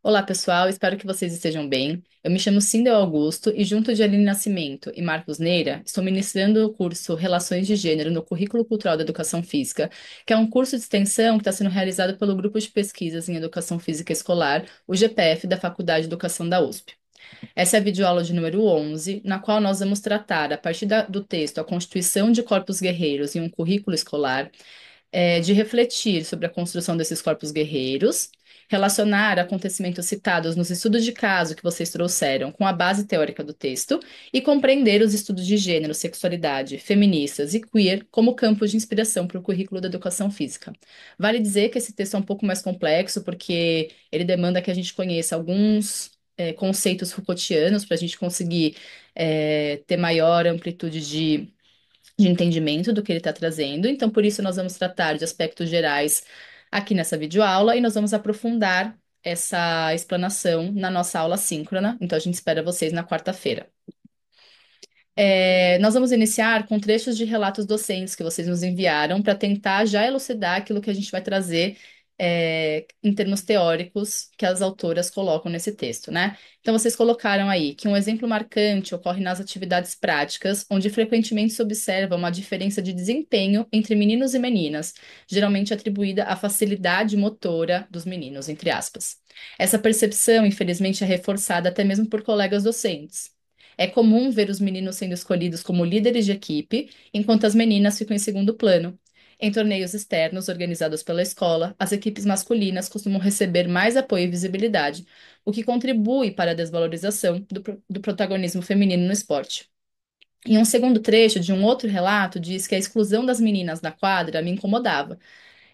Olá, pessoal, espero que vocês estejam bem. Eu me chamo Cindel Augusto e, junto de Aline Nascimento e Marcos Neira, estou ministrando o curso Relações de Gênero no Currículo Cultural da Educação Física, que é um curso de extensão que está sendo realizado pelo Grupo de Pesquisas em Educação Física Escolar, o GPF, da Faculdade de Educação da USP. Essa é a videoaula de número 11, na qual nós vamos tratar, a partir do texto A Constituição de Corpos Guerreiros em um Currículo Escolar, de refletir sobre a construção desses corpos guerreiros, relacionar acontecimentos citados nos estudos de caso que vocês trouxeram com a base teórica do texto e compreender os estudos de gênero, sexualidade, feministas e queer como campos de inspiração para o currículo da educação física. Vale dizer que esse texto é um pouco mais complexo, porque ele demanda que a gente conheça alguns conceitos Foucaultianos para a gente conseguir ter maior amplitude de entendimento do que ele está trazendo. Então, por isso, nós vamos tratar de aspectos gerais aqui nessa videoaula e nós vamos aprofundar essa explanação na nossa aula síncrona. Então, a gente espera vocês na quarta-feira. Nós vamos iniciar com trechos de relatos docentes que vocês nos enviaram para tentar já elucidar aquilo que a gente vai trazer em termos teóricos que as autoras colocam nesse texto, né? Então, vocês colocaram aí que um exemplo marcante ocorre nas atividades práticas, onde frequentemente se observa uma diferença de desempenho entre meninos e meninas, geralmente atribuída à facilidade motora dos meninos, entre aspas. Essa percepção, infelizmente, é reforçada até mesmo por colegas docentes. É comum ver os meninos sendo escolhidos como líderes de equipe, enquanto as meninas ficam em segundo plano. Em torneios externos organizados pela escola, as equipes masculinas costumam receber mais apoio e visibilidade, o que contribui para a desvalorização do protagonismo feminino no esporte. E um segundo trecho de um outro relato diz que a exclusão das meninas da quadra me incomodava.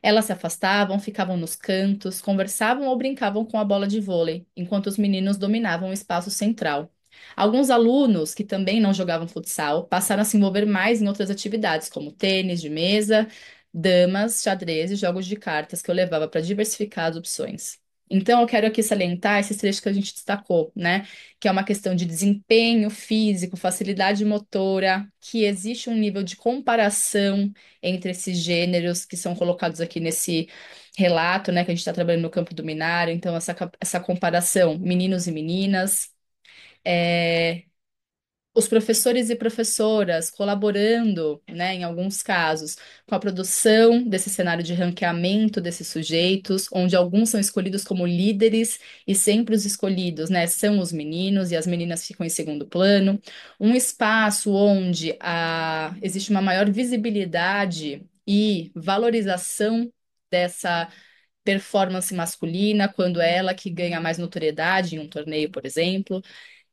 Elas se afastavam, ficavam nos cantos, conversavam ou brincavam com a bola de vôlei, enquanto os meninos dominavam o espaço central. Alguns alunos que também não jogavam futsal passaram a se envolver mais em outras atividades, como tênis de mesa, damas, xadrez e jogos de cartas, que eu levava para diversificar as opções. Então, eu quero aqui salientar esses trechos que a gente destacou, né? Que é uma questão de desempenho físico, facilidade motora, que existe um nível de comparação entre esses gêneros que são colocados aqui nesse relato, né, que a gente está trabalhando no campo do binário, então essa comparação meninos e meninas, é, os professores e professoras colaborando, né, em alguns casos, com a produção desse cenário de ranqueamento desses sujeitos, onde alguns são escolhidos como líderes e sempre os escolhidos, né, são os meninos e as meninas ficam em segundo plano. Um espaço onde existe uma maior visibilidade e valorização dessa performance masculina, quando é ela que ganha mais notoriedade em um torneio, por exemplo,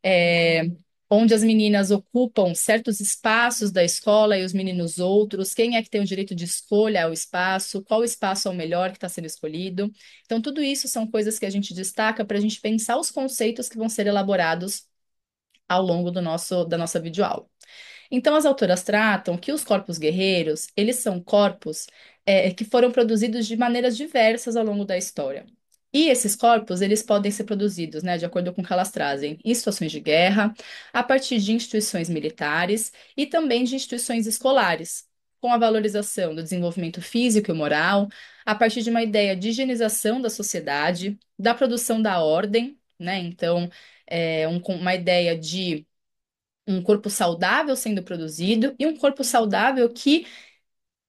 é, onde as meninas ocupam certos espaços da escola e os meninos outros, quem é que tem o direito de escolha ao espaço, qual espaço é o melhor que está sendo escolhido. Então, tudo isso são coisas que a gente destaca para a gente pensar os conceitos que vão ser elaborados ao longo da nossa videoaula. Então, as autoras tratam que os corpos guerreiros, eles são corpos que foram produzidos de maneiras diversas ao longo da história. E esses corpos, eles podem ser produzidos, né, de acordo com o que elas trazem, em situações de guerra, a partir de instituições militares e também de instituições escolares, com a valorização do desenvolvimento físico e moral, a partir de uma ideia de higienização da sociedade, da produção da ordem, né, então, uma ideia de um corpo saudável sendo produzido e um corpo saudável que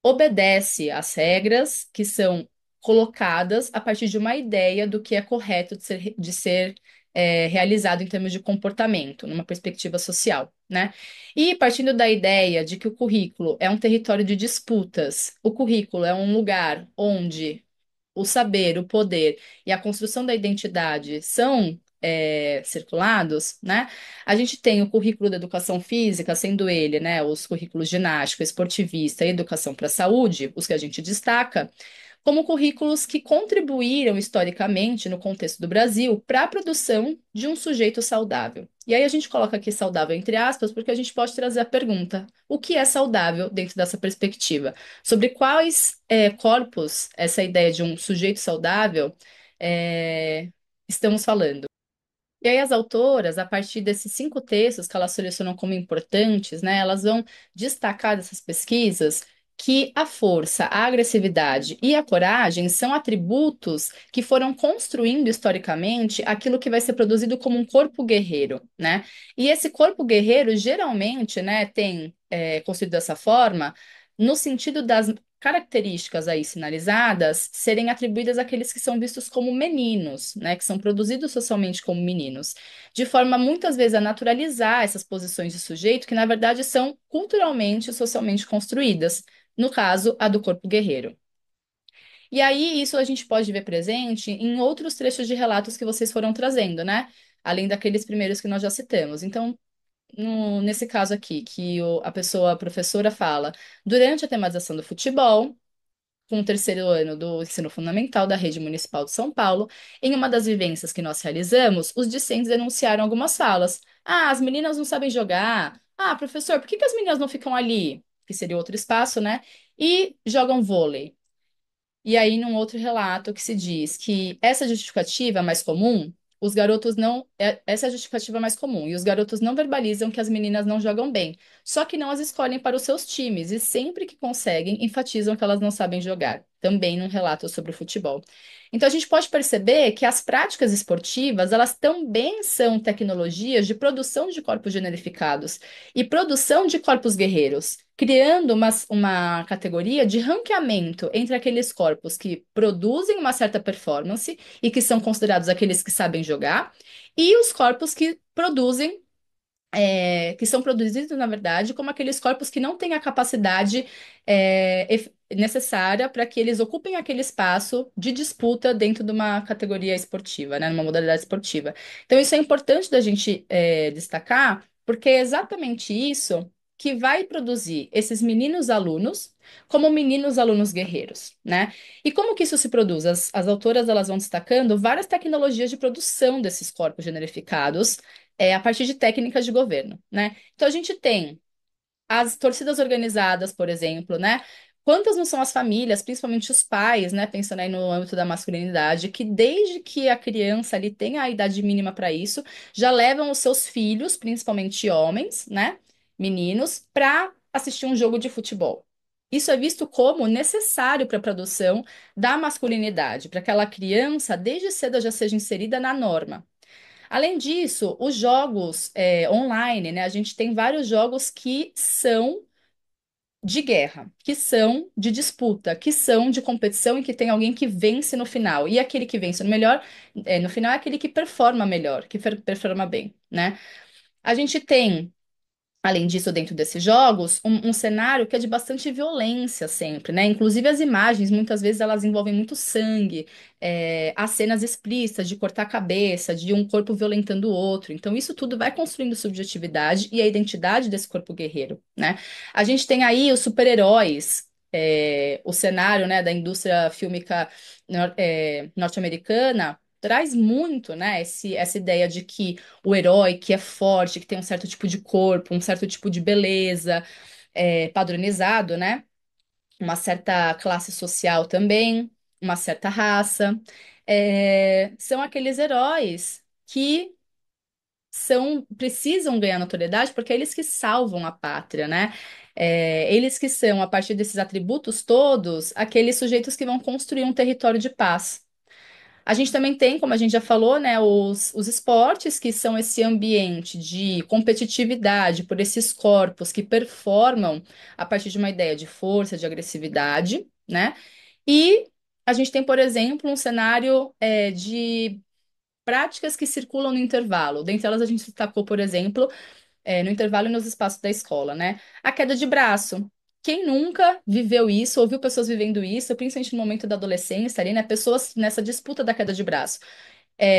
obedece às regras que são colocadas a partir de uma ideia do que é correto de ser realizado em termos de comportamento, numa perspectiva social, né? E partindo da ideia de que o currículo é um território de disputas, o currículo é um lugar onde o saber, o poder e a construção da identidade são circulados, né? A gente tem o currículo da educação física, sendo ele, né, os currículos ginástica, esportivista e educação para a saúde, os que a gente destaca, como currículos que contribuíram historicamente no contexto do Brasil para a produção de um sujeito saudável. E aí a gente coloca aqui saudável entre aspas, porque a gente pode trazer a pergunta: o que é saudável dentro dessa perspectiva? Sobre quais corpos essa ideia de um sujeito saudável estamos falando? E aí as autoras, a partir desses 5 textos que elas selecionam como importantes, né, elas vão destacar dessas pesquisas que a força, a agressividade e a coragem são atributos que foram construindo historicamente aquilo que vai ser produzido como um corpo guerreiro, né? E esse corpo guerreiro geralmente, né, tem construído dessa forma, no sentido das características aí sinalizadas serem atribuídas àqueles que são vistos como meninos, né, que são produzidos socialmente como meninos, de forma muitas vezes a naturalizar essas posições de sujeito que na verdade são culturalmente e socialmente construídas, no caso, a do corpo guerreiro. E aí, isso a gente pode ver presente em outros trechos de relatos que vocês foram trazendo, né? Além daqueles primeiros que nós já citamos. Então, nesse caso aqui, que a pessoa, a professora fala, durante a tematização do futebol, com o terceiro ano do ensino fundamental da Rede Municipal de São Paulo, em uma das vivências que nós realizamos, os discentes denunciaram algumas falas. Ah, as meninas não sabem jogar. Ah, professor, por que que as meninas não ficam ali? Que seria outro espaço, né? E jogam vôlei. E aí, num outro relato que se diz que essa justificativa mais comum, os garotos não. Essa é a justificativa mais comum, e os garotos não verbalizam que as meninas não jogam bem, só que não as escolhem para os seus times, e sempre que conseguem, enfatizam que elas não sabem jogar, também num relato sobre o futebol. Então, a gente pode perceber que as práticas esportivas, elas também são tecnologias de produção de corpos generificados e produção de corpos guerreiros, criando uma categoria de ranqueamento entre aqueles corpos que produzem uma certa performance e que são considerados aqueles que sabem jogar, e os corpos que produzem que são produzidos, na verdade, como aqueles corpos que não têm a capacidade necessária para que eles ocupem aquele espaço de disputa dentro de uma categoria esportiva, né, numa modalidade esportiva. Então, isso é importante da gente destacar, porque é exatamente isso que vai produzir esses meninos alunos como meninos alunos guerreiros, né? E como que isso se produz? As autoras elas vão destacando várias tecnologias de produção desses corpos generificados a partir de técnicas de governo, né? Então a gente tem as torcidas organizadas, por exemplo, né? Quantas não são as famílias, principalmente os pais, né? Pensando aí no âmbito da masculinidade, que desde que a criança ali tem a idade mínima para isso, já levam os seus filhos, principalmente homens, né? Meninos, para assistir um jogo de futebol. Isso é visto como necessário para a produção da masculinidade, para que aquela criança, desde cedo, já seja inserida na norma. Além disso, os jogos online, né? A gente tem vários jogos que são de guerra, que são de disputa, que são de competição e que tem alguém que vence no final. E aquele que vence no melhor, no final é aquele que performa melhor, que performa bem, né? A gente tem além disso, dentro desses jogos, um cenário que é de bastante violência sempre, né? Inclusive as imagens, muitas vezes elas envolvem muito sangue, há cenas explícitas de cortar a cabeça, de um corpo violentando o outro. Então, isso tudo vai construindo subjetividade e a identidade desse corpo guerreiro, né? A gente tem aí os super-heróis, o cenário, né, da indústria fílmica norte-americana. Traz muito, né, essa ideia de que o herói que é forte, que tem um certo tipo de corpo, um certo tipo de beleza, padronizado, né? Uma certa classe social também, uma certa raça. São aqueles heróis que precisam ganhar notoriedade porque é eles que salvam a pátria, né? Eles que são, a partir desses atributos todos, aqueles sujeitos que vão construir um território de paz. A gente também tem, como a gente já falou, né, os esportes, que são esse ambiente de competitividade por esses corpos que performam a partir de uma ideia de força, de agressividade, né? E a gente tem, por exemplo, um cenário de práticas que circulam no intervalo. Dentre elas, a gente destacou, por exemplo, no intervalo e nos espaços da escola, né? A queda de braço. Quem nunca viveu isso, ouviu pessoas vivendo isso, principalmente no momento da adolescência ali, né? Pessoas nessa disputa da queda de braço.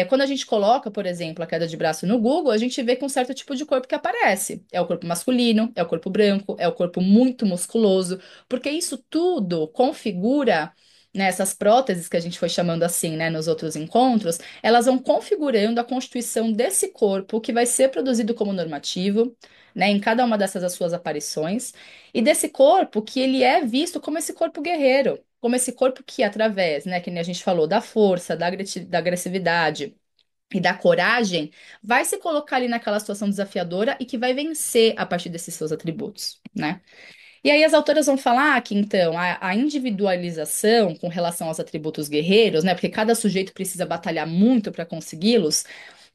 Quando a gente coloca, por exemplo, a queda de braço no Google, a gente vê que um certo tipo de corpo que aparece. É o corpo masculino, é o corpo branco, é o corpo muito musculoso, porque isso tudo configura, né, essas próteses que a gente foi chamando assim, né, nos outros encontros, elas vão configurando a constituição desse corpo que vai ser produzido como normativo, né, em cada uma dessas as suas aparições, e desse corpo que ele é visto como esse corpo guerreiro, como esse corpo que, através, né, que nem a gente falou, da força, da agressividade e da coragem, vai se colocar ali naquela situação desafiadora e que vai vencer a partir desses seus atributos, né? E aí as autoras vão falar que, então, a individualização com relação aos atributos guerreiros, né, porque cada sujeito precisa batalhar muito para consegui-los,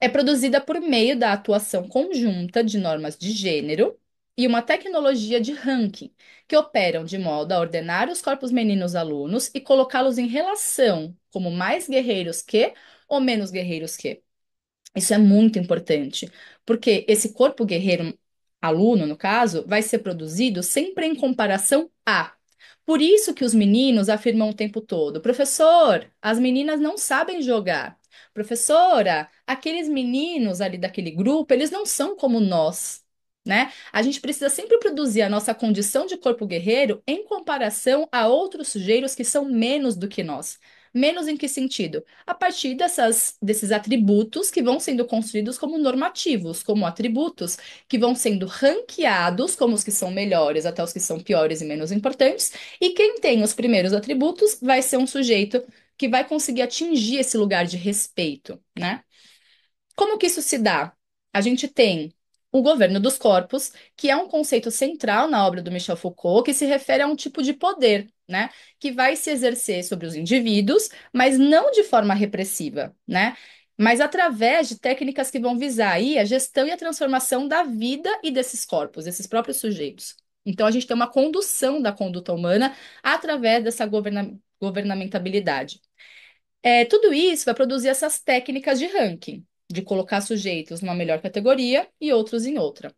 é produzida por meio da atuação conjunta de normas de gênero e uma tecnologia de ranking, que operam de modo a ordenar os corpos meninos alunos e colocá-los em relação como mais guerreiros que ou menos guerreiros que. Isso é muito importante, porque esse corpo guerreiro aluno, no caso, vai ser produzido sempre em comparação a. Por isso que os meninos afirmam o tempo todo: professor, as meninas não sabem jogar. Professora, aqueles meninos ali daquele grupo, eles não são como nós, né? A gente precisa sempre produzir a nossa condição de corpo guerreiro em comparação a outros sujeitos que são menos do que nós. Menos em que sentido? A partir desses atributos que vão sendo construídos como normativos, como atributos que vão sendo ranqueados, como os que são melhores até os que são piores e menos importantes, e quem tem os primeiros atributos vai ser um sujeito que vai conseguir atingir esse lugar de respeito, né? Como que isso se dá? A gente tem o governo dos corpos, que é um conceito central na obra do Michel Foucault, que se refere a um tipo de poder, né, que vai se exercer sobre os indivíduos, mas não de forma repressiva, né, mas através de técnicas que vão visar aí a gestão e a transformação da vida e desses corpos, desses próprios sujeitos. Então, a gente tem uma condução da conduta humana através dessa governamentabilidade. Tudo isso vai produzir essas técnicas de ranking, de colocar sujeitos numa melhor categoria e outros em outra.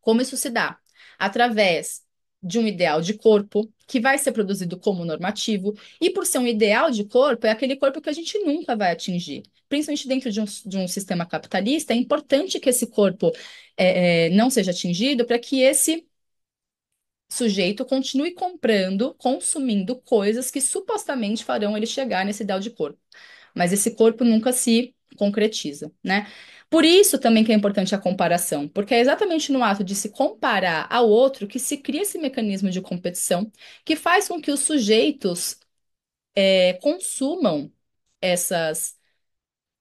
Como isso se dá? Através de um ideal de corpo, que vai ser produzido como normativo, e por ser um ideal de corpo, é aquele corpo que a gente nunca vai atingir. Principalmente dentro de um sistema capitalista, é importante que esse corpo não seja atingido para que esse sujeito continue comprando, consumindo coisas que supostamente farão ele chegar nesse ideal de corpo. Mas esse corpo nunca se concretiza, né? Por isso também que é importante a comparação, porque é exatamente no ato de se comparar ao outro que se cria esse mecanismo de competição que faz com que os sujeitos consumam essas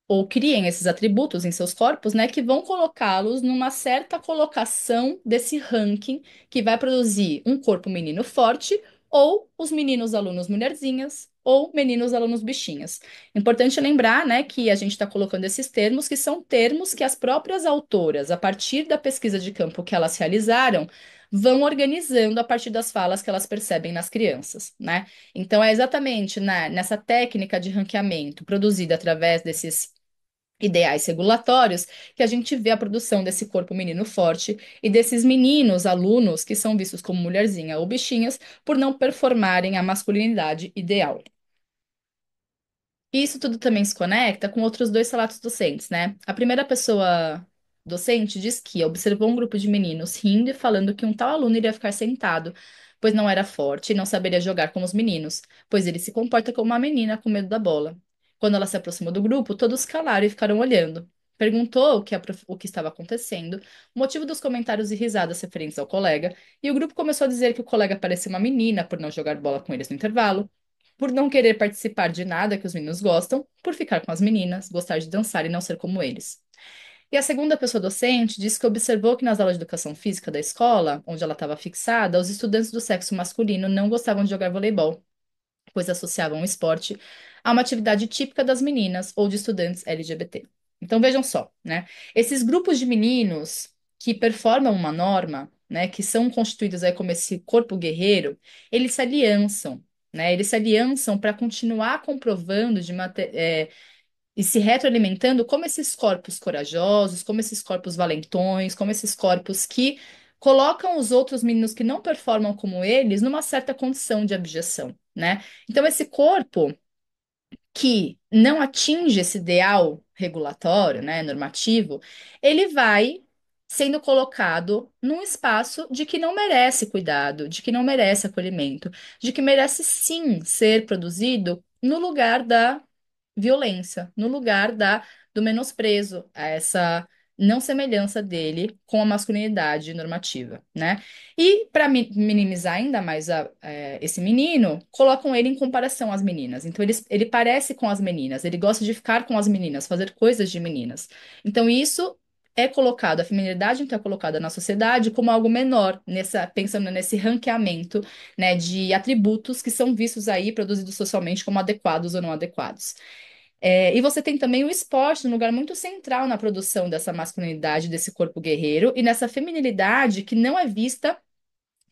ou criem esses atributos em seus corpos, né, que vão colocá-los numa certa colocação desse ranking que vai produzir um corpo menino forte ou os meninos alunos mulherzinhas ou meninos alunos bichinhas. Importante lembrar, né, que a gente está colocando esses termos que são termos que as próprias autoras, a partir da pesquisa de campo que elas realizaram, vão organizando a partir das falas que elas percebem nas crianças, né? Então é exatamente nessa técnica de ranqueamento produzida através desses ideais regulatórios, que a gente vê a produção desse corpo menino forte e desses meninos alunos que são vistos como mulherzinha ou bichinhas por não performarem a masculinidade ideal. E isso tudo também se conecta com outros dois relatos docentes, né? A primeira pessoa docente diz que observou um grupo de meninos rindo e falando que um tal aluno iria ficar sentado, pois não era forte e não saberia jogar como os meninos, pois ele se comporta como uma menina com medo da bola. Quando ela se aproximou do grupo, todos calaram e ficaram olhando. Perguntou o que estava acontecendo, o motivo dos comentários e risadas referentes ao colega, e o grupo começou a dizer que o colega parecia uma menina por não jogar bola com eles no intervalo, por não querer participar de nada que os meninos gostam, por ficar com as meninas, gostar de dançar e não ser como eles. E a segunda pessoa docente disse que observou que nas aulas de educação física da escola, onde ela estava fixada, os estudantes do sexo masculino não gostavam de jogar voleibol, pois associavam o esporte a uma atividade típica das meninas ou de estudantes LGBT. Então vejam só, né? Esses grupos de meninos que performam uma norma, né, que são constituídos aí como esse corpo guerreiro, eles se aliançam, né? Eles se aliançam para continuar comprovando e se retroalimentando como esses corpos corajosos, como esses corpos valentões, como esses corpos que colocam os outros meninos que não performam como eles numa certa condição de abjeção, né? Então, esse corpo que não atinge esse ideal regulatório, né, normativo, ele vai sendo colocado num espaço de que não merece cuidado, de que não merece acolhimento, de que merece sim ser produzido no lugar da violência, no lugar do menosprezo a essa não semelhança dele com a masculinidade normativa, né? E para minimizar ainda mais esse menino, colocam ele em comparação às meninas. Então ele parece com as meninas, ele gosta de ficar com as meninas, fazer coisas de meninas. Então isso é colocado, a feminilidade então é colocada na sociedade como algo menor, pensando nesse ranqueamento, né, de atributos que são vistos aí, produzidos socialmente como adequados ou não adequados. E você tem também o esporte, um lugar muito central na produção dessa masculinidade, desse corpo guerreiro, e nessa feminilidade que não é vista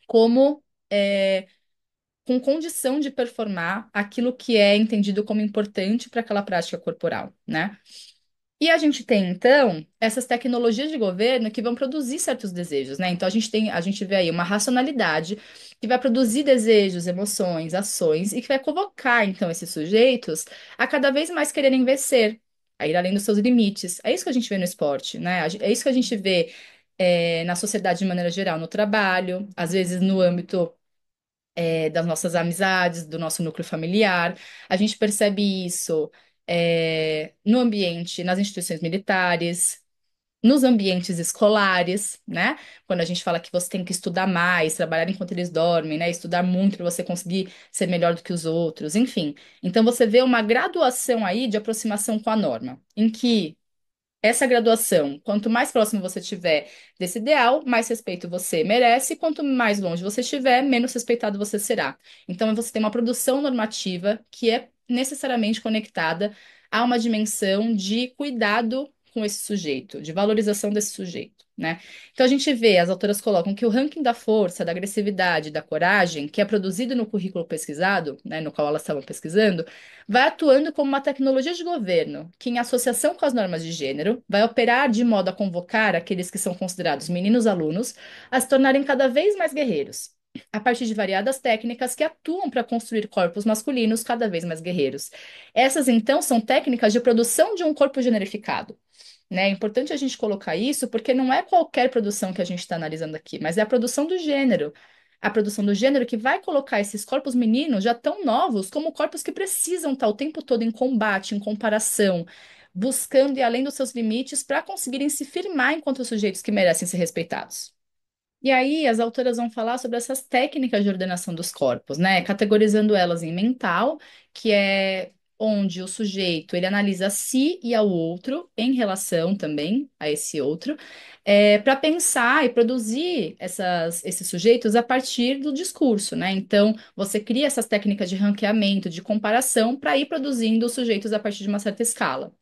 como com condição de performar aquilo que é entendido como importante para aquela prática corporal, né? E a gente tem, então, essas tecnologias de governo que vão produzir certos desejos, né? Então a gente vê aí uma racionalidade que vai produzir desejos, emoções, ações e que vai convocar, então, esses sujeitos a cada vez mais quererem vencer, a ir além dos seus limites. É isso que a gente vê no esporte, né? É isso que a gente vê, na sociedade de maneira geral, no trabalho, às vezes no âmbito das nossas amizades, do nosso núcleo familiar. A gente percebe isso no ambiente, nas instituições militares, nos ambientes escolares, né? Quando a gente fala que você tem que estudar mais, trabalhar enquanto eles dormem, né? Estudar muito para você conseguir ser melhor do que os outros, enfim. Então você vê uma graduação aí de aproximação com a norma, em que essa graduação, quanto mais próximo você estiver desse ideal, mais respeito você merece, e quanto mais longe você estiver, menos respeitado você será. Então, você tem uma produção normativa que é necessariamente conectada a uma dimensão de cuidado com esse sujeito, de valorização desse sujeito, né? Então, a gente vê, as autoras colocam que o ranking da força, da agressividade, da coragem, que é produzido no currículo pesquisado, né, no qual elas estavam pesquisando, vai atuando como uma tecnologia de governo que, em associação com as normas de gênero, vai operar de modo a convocar aqueles que são considerados meninos alunos a se tornarem cada vez mais guerreiros, a partir de variadas técnicas que atuam para construir corpos masculinos cada vez mais guerreiros. Essas, então, são técnicas de produção de um corpo generificado. Né? É importante a gente colocar isso porque não é qualquer produção que a gente está analisando aqui, mas é a produção do gênero. A produção do gênero que vai colocar esses corpos meninos já tão novos como corpos que precisam estar o tempo todo em combate, em comparação, buscando ir além dos seus limites para conseguirem se firmar enquanto sujeitos que merecem ser respeitados. E aí, as autoras vão falar sobre essas técnicas de ordenação dos corpos, né? Categorizando elas em mental, que é onde o sujeito ele analisa a si e ao outro em relação também a esse outro, para pensar e produzir esses sujeitos a partir do discurso, né? Então, você cria essas técnicas de ranqueamento, de comparação, para ir produzindo os sujeitos a partir de uma certa escala.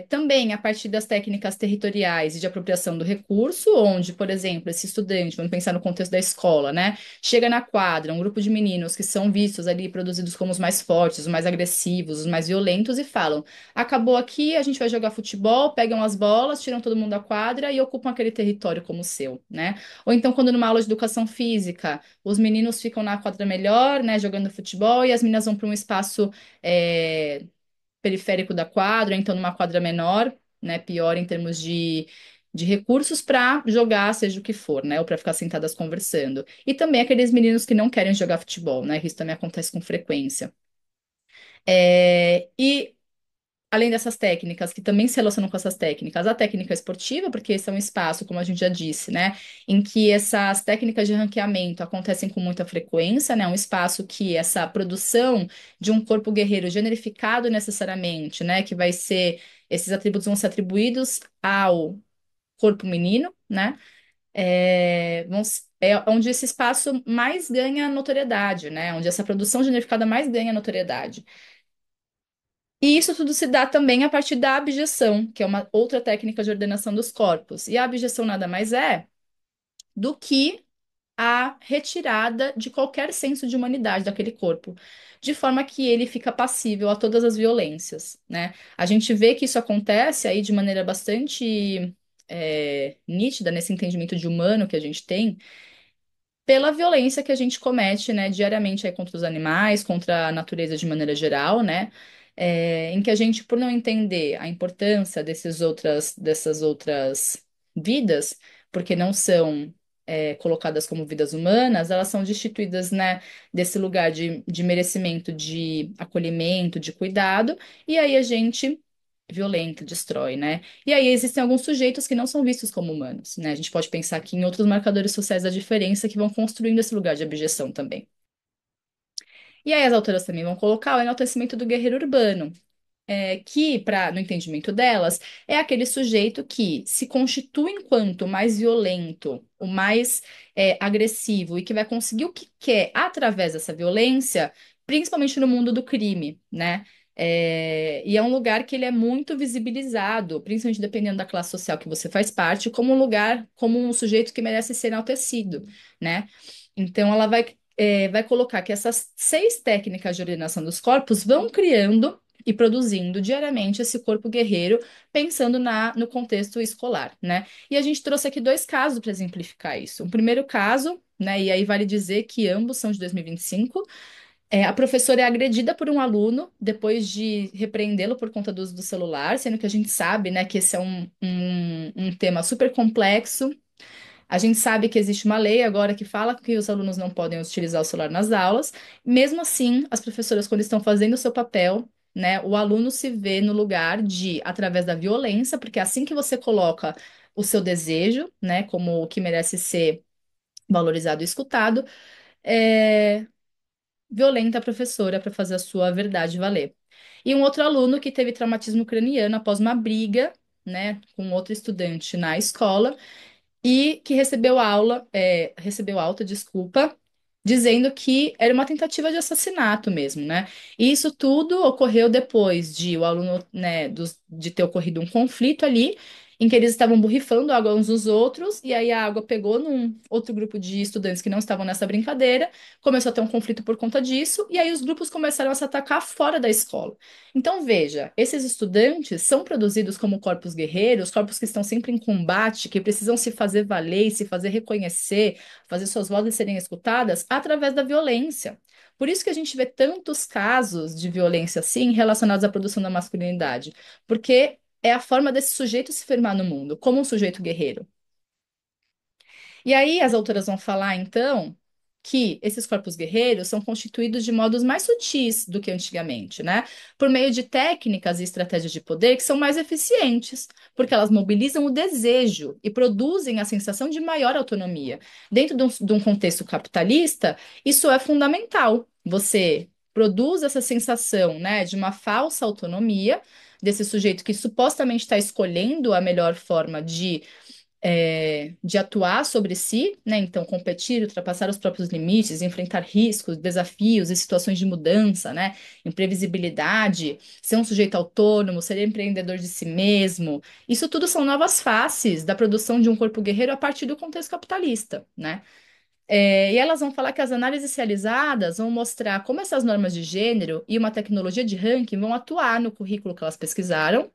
Também a partir das técnicas territoriais e de apropriação do recurso, onde, por exemplo, esse estudante, vamos pensar no contexto da escola, né? Chega na quadra, um grupo de meninos que são vistos ali, produzidos como os mais fortes, os mais agressivos, os mais violentos, e falam: acabou aqui, a gente vai jogar futebol, pegam as bolas, tiram todo mundo da quadra e ocupam aquele território como seu, né? Ou então, quando numa aula de educação física, os meninos ficam na quadra melhor, né, jogando futebol, e as meninas vão para um espaço. é, Periférico da quadra, então numa quadra menor, né, pior em termos de recursos para jogar, seja o que for, né, ou para ficar sentadas conversando. E também aqueles meninos que não querem jogar futebol, né, que isso também acontece com frequência. E além dessas técnicas, que também se relacionam com essas técnicas, a técnica esportiva, porque esse é um espaço, como a gente já disse, né, em que essas técnicas de ranqueamento acontecem com muita frequência, né, um espaço que essa produção de um corpo guerreiro generificado necessariamente, né, que vai ser, esses atributos vão ser atribuídos ao corpo menino, né, é onde esse espaço mais ganha notoriedade, né, onde essa produção generificada mais ganha notoriedade. E isso tudo se dá também a partir da abjeção, que é uma outra técnica de ordenação dos corpos. E a abjeção nada mais é do que a retirada de qualquer senso de humanidade daquele corpo, de forma que ele fica passível a todas as violências, né? A gente vê que isso acontece aí de maneira bastante nítida nesse entendimento de humano que a gente tem pela violência que a gente comete, né, diariamente aí contra os animais, contra a natureza de maneira geral, né, em que a gente, por não entender a importância dessas outras vidas, porque não são colocadas como vidas humanas, elas são destituídas, né, desse lugar de merecimento, de acolhimento, de cuidado, e aí a gente violenta, destrói, né? E aí existem alguns sujeitos que não são vistos como humanos, né? A gente pode pensar aqui em outros marcadores sociais da diferença que vão construindo esse lugar de abjeção também. E aí as autoras também vão colocar o enaltecimento do guerreiro urbano, que, no entendimento delas, é aquele sujeito que se constitui enquanto o mais violento, o mais agressivo e que vai conseguir o que quer através dessa violência, principalmente no mundo do crime, né? E é um lugar que ele é muito visibilizado, principalmente dependendo da classe social que você faz parte, como um lugar, como um sujeito que merece ser enaltecido, né? Então, ela vai colocar que essas 6 técnicas de ordenação dos corpos vão criando e produzindo diariamente esse corpo guerreiro, pensando no contexto escolar, né? E a gente trouxe aqui 2 casos para exemplificar isso. O primeiro caso, né, e aí vale dizer que ambos são de 2025, a professora é agredida por um aluno depois de repreendê-lo por conta do uso do celular, sendo que a gente sabe, né, que esse é um tema super complexo. A gente sabe que existe uma lei agora que fala que os alunos não podem utilizar o celular nas aulas. Mesmo assim, as professoras, quando estão fazendo o seu papel, né, o aluno se vê no lugar de, através da violência, porque é assim que você coloca o seu desejo, né, como o que merece ser valorizado e escutado, é, violenta a professora para fazer a sua verdade valer. E um outro aluno que teve traumatismo craniano após uma briga, né, com outro estudante na escola e que recebeu alta, desculpa, dizendo que era uma tentativa de assassinato mesmo, né? E isso tudo ocorreu depois de o aluno, né, de ter ocorrido um conflito ali, em que eles estavam borrifando água uns dos outros, e aí a água pegou num outro grupo de estudantes que não estavam nessa brincadeira, começou a ter um conflito por conta disso, e aí os grupos começaram a se atacar fora da escola. Então, veja, esses estudantes são produzidos como corpos guerreiros, corpos que estão sempre em combate, que precisam se fazer valer, se fazer reconhecer, fazer suas vozes serem escutadas através da violência. Por isso que a gente vê tantos casos de violência assim relacionados à produção da masculinidade, porque é a forma desse sujeito se firmar no mundo, como um sujeito guerreiro. E aí as autoras vão falar, então, que esses corpos guerreiros são constituídos de modos mais sutis do que antigamente, né? Por meio de técnicas e estratégias de poder que são mais eficientes, porque elas mobilizam o desejo e produzem a sensação de maior autonomia. Dentro de um contexto capitalista, isso é fundamental. Você produz essa sensação, né, de uma falsa autonomia desse sujeito que supostamente está escolhendo a melhor forma de atuar sobre si, né? Então, competir, ultrapassar os próprios limites, enfrentar riscos, desafios e situações de mudança, né? Imprevisibilidade, ser um sujeito autônomo, ser empreendedor de si mesmo. Isso tudo são novas faces da produção de um corpo guerreiro a partir do contexto capitalista, né? E elas vão falar que as análises realizadas vão mostrar como essas normas de gênero e uma tecnologia de ranking vão atuar no currículo que elas pesquisaram,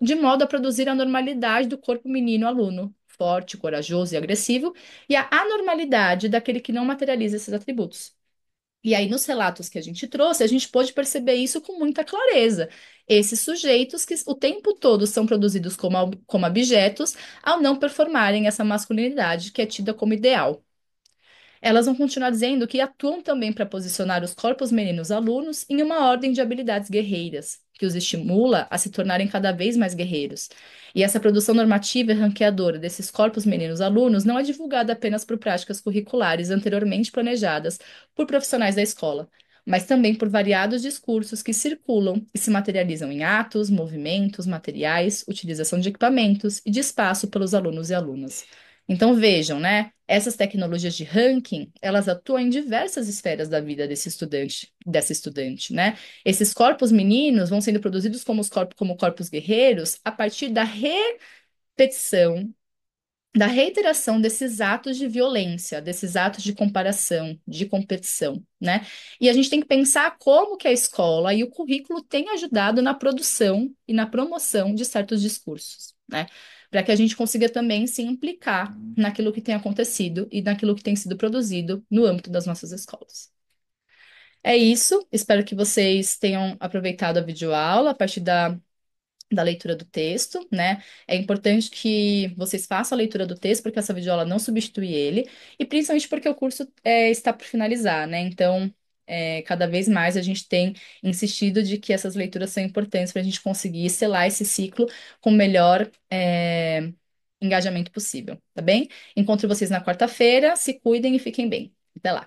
de modo a produzir a normalidade do corpo menino-aluno, forte, corajoso e agressivo, e a anormalidade daquele que não materializa esses atributos. E aí, nos relatos que a gente trouxe, a gente pôde perceber isso com muita clareza. Esses sujeitos que o tempo todo são produzidos como objetos ao não performarem essa masculinidade que é tida como ideal. Elas vão continuar dizendo que atuam também para posicionar os corpos meninos alunos em uma ordem de habilidades guerreiras, que os estimula a se tornarem cada vez mais guerreiros. E essa produção normativa e ranqueadora desses corpos meninos alunos não é divulgada apenas por práticas curriculares anteriormente planejadas por profissionais da escola, mas também por variados discursos que circulam e se materializam em atos, movimentos, materiais, utilização de equipamentos e de espaço pelos alunos e alunas. Então vejam, né? Essas tecnologias de ranking, elas atuam em diversas esferas da vida dessa estudante, né? Esses corpos meninos vão sendo produzidos como corpos guerreiros a partir da repetição, da reiteração desses atos de violência, desses atos de comparação, de competição, né? E a gente tem que pensar como que a escola e o currículo têm ajudado na produção e na promoção de certos discursos, né? Para que a gente consiga também se implicar naquilo que tem acontecido e naquilo que tem sido produzido no âmbito das nossas escolas. É isso, espero que vocês tenham aproveitado a videoaula a partir da leitura do texto, né? É importante que vocês façam a leitura do texto, porque essa videoaula não substitui ele, e principalmente porque o curso está por finalizar, né? Então, cada vez mais a gente tem insistido de que essas leituras são importantes para a gente conseguir selar esse ciclo com o melhor engajamento possível, tá bem? Encontro vocês na quarta-feira, se cuidem e fiquem bem. Até lá!